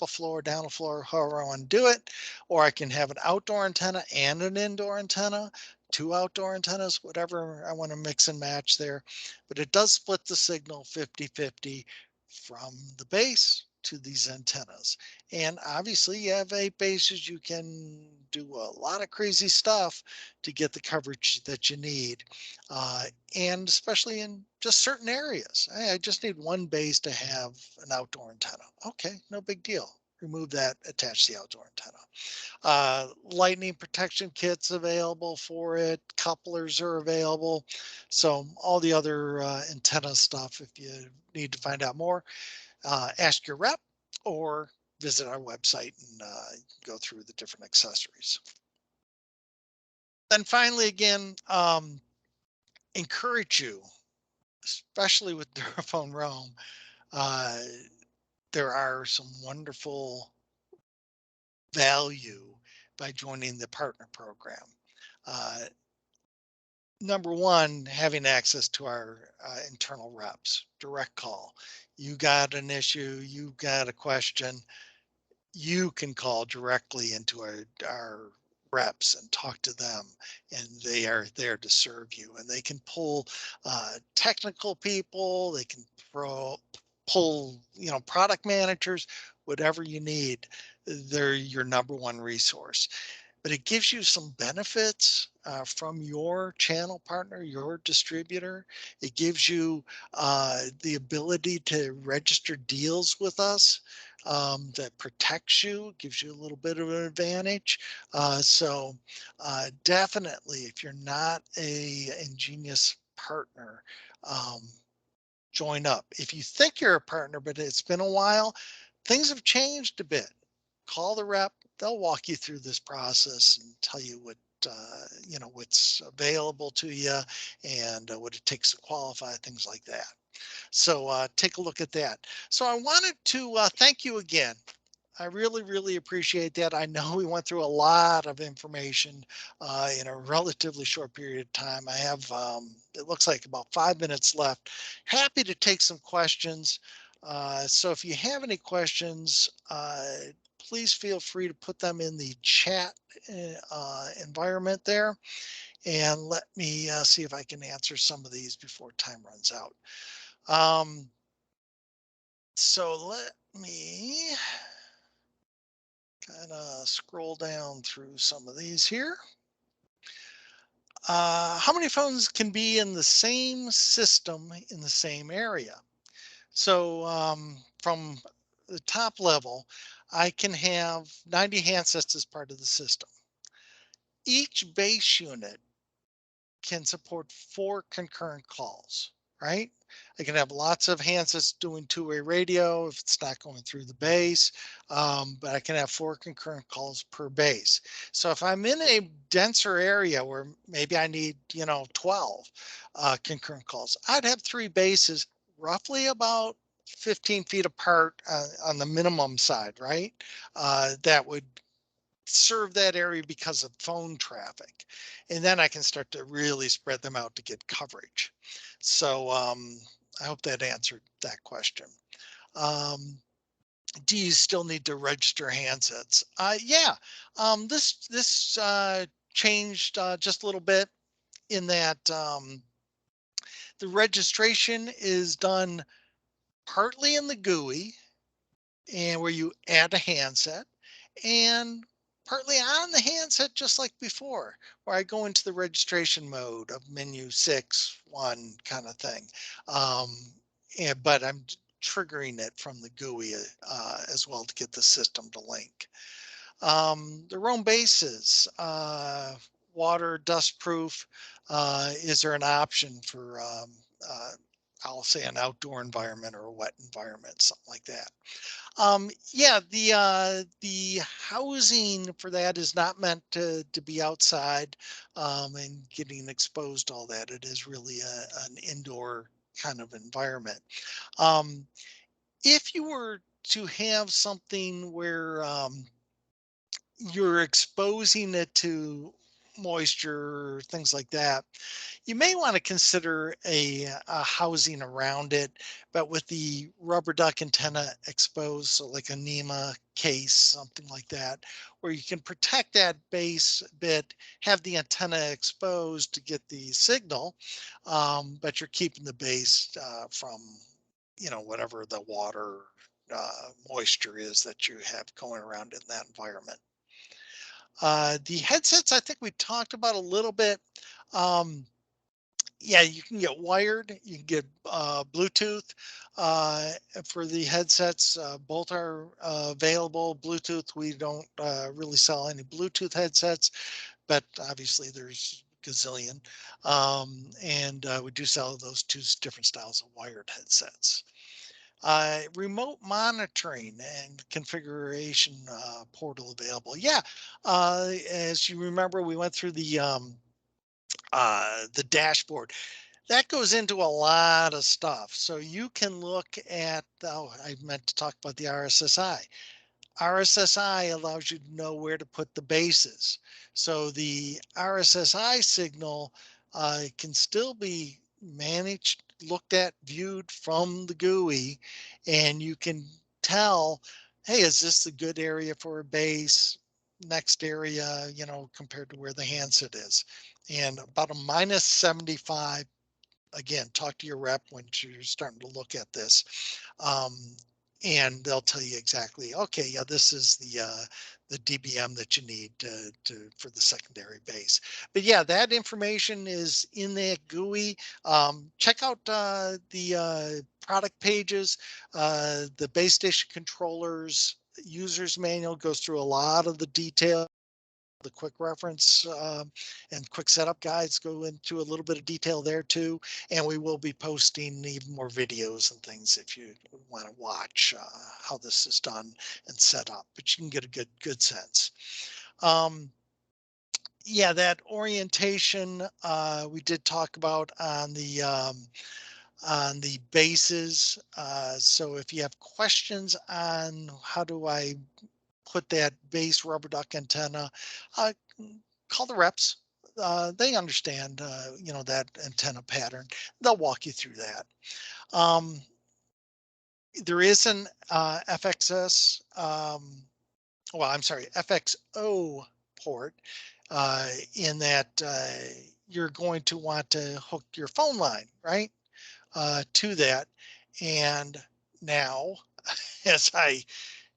a floor, down a floor, however I want to do it. Or I can have an outdoor antenna and an indoor antenna, two outdoor antennas, whatever I want to mix and match there. But it does split the signal 50-50 from the base to these antennas. And obviously you have 8 bases, you can do a lot of crazy stuff to get the coverage that you need. Uh, and especially in just certain areas. I just need one base to have an outdoor antenna. Okay, no big deal. Remove that, attach the outdoor antenna. Lightning protection kits available for it. Couplers are available. So all the other antenna stuff, if you need to find out more, ask your rep or visit our website and go through the different accessories. Then finally, again, encourage you, especially with DuraFon Roam, uh, there are some wonderful value by joining the partner program. Uh, Number one, having access to our internal reps, direct call. You got an issue, you got a question, you can call directly into our reps and talk to them, and they are there to serve you, and they can pull technical people, they can pull product managers, whatever you need. They're your number one resource. But it gives you some benefits from your channel partner, your distributor. It gives you the ability to register deals with us. that protects you, gives you a little bit of an advantage. Definitely, if you're not a ingenious partner, um, join up. If you think you're a partner, but it's been a while, things have changed a bit. Call the rep. They'll walk you through this process and tell you what's available to you and what it takes to qualify, things like that. So take a look at that. So I wanted to thank you again. I really, really appreciate that. I know we went through a lot of information in a relatively short period of time. I have, it looks like about 5 minutes left. Happy to take some questions. So if you have any questions, please feel free to put them in the chat environment there. And let me see if I can answer some of these before time runs out. So let me kind of scroll down through some of these here. How many phones can be in the same system in the same area? So from the top level, I can have 90 handsets as part of the system. Each base unit can support 4 concurrent calls, right? I can have lots of handsets doing two-way radio if it's not going through the base, but I can have 4 concurrent calls per base. So if I'm in a denser area where maybe I need, 12 concurrent calls, I'd have 3 bases roughly about 15 feet apart on the minimum side, right? That would serve that area because of phone traffic. And then I can start to really spread them out to get coverage. So I hope that answered that question. Do you still need to register handsets? Yeah, this changed just a little bit in that the registration is done partly in the GUI and where you add a handset and partly on the handset, just like before, where I go into the registration mode of menu 6, 1 kind of thing. But I'm triggering it from the GUI as well to get the system to link. The Roam bases, water, dust proof. Is there an option for, I'll say, an outdoor environment or a wet environment, something like that? Yeah, the housing for that is not meant to be outside and getting exposed to all that. It is really an indoor kind of environment. Um, if you were to have something where you're exposing it to moisture, things like that, you may want to consider a housing around it, but with the rubber duck antenna exposed, so like a NEMA case, something like that, where you can protect that base bit, have the antenna exposed to get the signal, but you're keeping the base from, whatever the water moisture is that you have going around in that environment. The headsets, I think we talked about a little bit. Um, yeah, you can get wired, you can get Bluetooth for the headsets. Both are available. Bluetooth, we don't really sell any Bluetooth headsets, but obviously there's gazillion. And we do sell those 2 different styles of wired headsets. Remote monitoring and configuration portal available. Yeah, as you remember, we went through the dashboard. That goes into a lot of stuff. So you can look at, oh, I meant to talk about the RSSI. RSSI allows you to know where to put the bases. So the RSSI signal can still be managed, looked at, viewed from the GUI, and you can tell, hey, is this a good area for a base? Next area, compared to where the handset is. And about a minus 75, again, talk to your rep when you're starting to look at this. Um, and they'll tell you exactly, okay, yeah, this is the dBm that you need for the secondary base. But yeah, that information is in that GUI. Check out the product pages. The base station controllers user's manual goes through a lot of the detail. The quick reference and quick setup guides go into a little bit of detail there too. And we will be posting even more videos and things if you want to watch how this is done and set up, but you can get a good sense. Yeah, that orientation we did talk about on the bases. So if you have questions on how do I put that base rubber duck antenna, uh, call the reps. They understand, that antenna pattern. They'll walk you through that. Um, there is an FXS, well, I'm sorry, FXO port in that you're going to want to hook your phone line, right, to that. And now, as I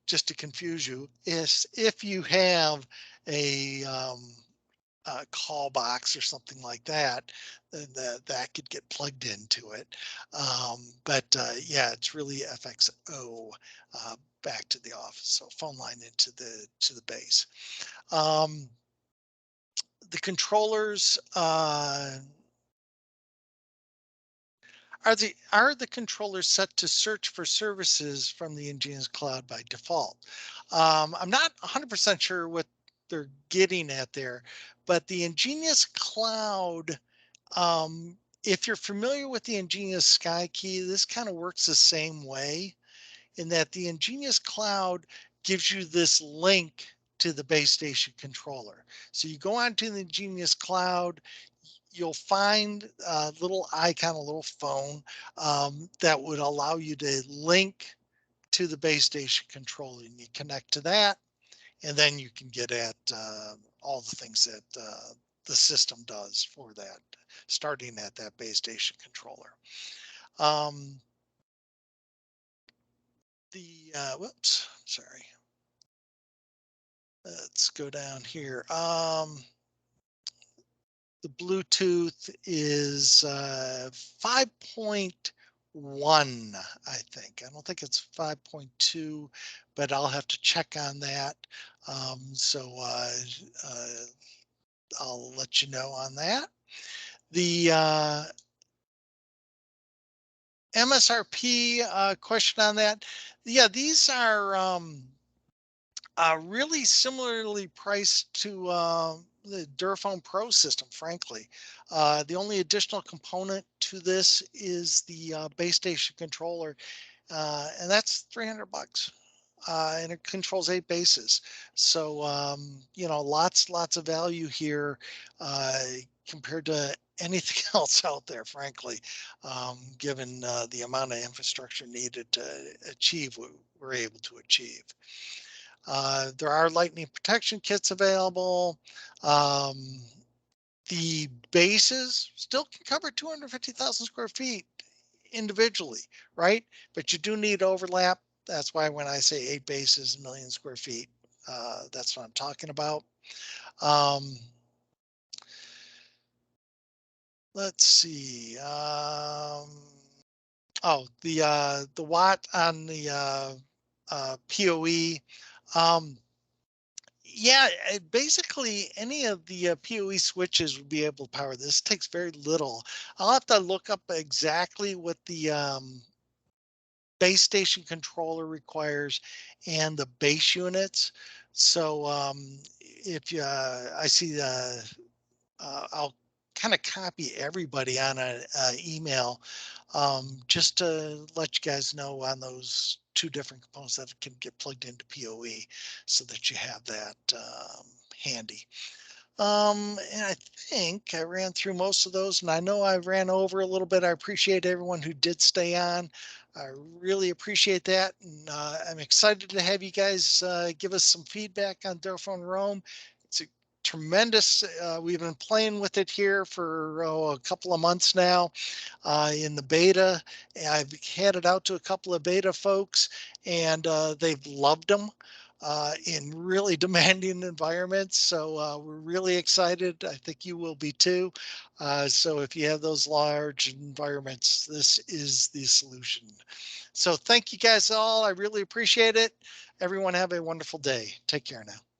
just to confuse you, is if you have a call box or something like that, then that could get plugged into it. But yeah, it's really FXO back to the office, so phone line into the base. The controllers. Are the controllers set to search for services from the EnGenius cloud by default? I'm not 100% sure what they're getting at there, but the EnGenius cloud, if you're familiar with the EnGenius Sky Key, this kind of works the same way in that the EnGenius cloud gives you this link to the base station controller. So you go onto the EnGenius cloud, you'll find a little icon, a little phone that would allow you to link to the base station controller, and you connect to that, and then you can get at all the things that the system does for that, starting at that base station controller. Whoops, sorry. Let's go down here. The Bluetooth is 5.1, I think. I don't think it's 5.2, but I'll have to check on that. So I'll let you know on that. The MSRP question on that. Yeah, these are really similarly priced to the DuraFon Pro system, frankly. The only additional component to this is the base station controller, and that's $300. And it controls 8 bases. So, lots of value here compared to anything else out there, frankly, given the amount of infrastructure needed to achieve what we're able to achieve. There are lightning protection kits available. The bases still can cover 250,000 square feet individually, right? But you do need overlap. That's why when I say 8 bases, 1,000,000 square feet, that's what I'm talking about. Let's see. The watt on the PoE. Yeah, basically any of the PoE switches would be able to power this. Takes very little. I'll have to look up exactly what the base station controller requires and the base units. So if you, I see I'll kind of copy everybody on an email just to let you guys know on those two different components that can get plugged into PoE so that you have that handy. And I think I ran through most of those, and I know I ran over a little bit. I appreciate everyone who did stay on. I really appreciate that, and I'm excited to have you guys give us some feedback on DuraFon Roam. It's a tremendous. We've been playing with it here for a couple of months now in the beta. I've handed out to a couple of beta folks, and they've loved them. In really demanding environments. So we're really excited. I think you will be too. So if you have those large environments, this is the solution. So thank you guys all. I really appreciate it. Everyone have a wonderful day. Take care now.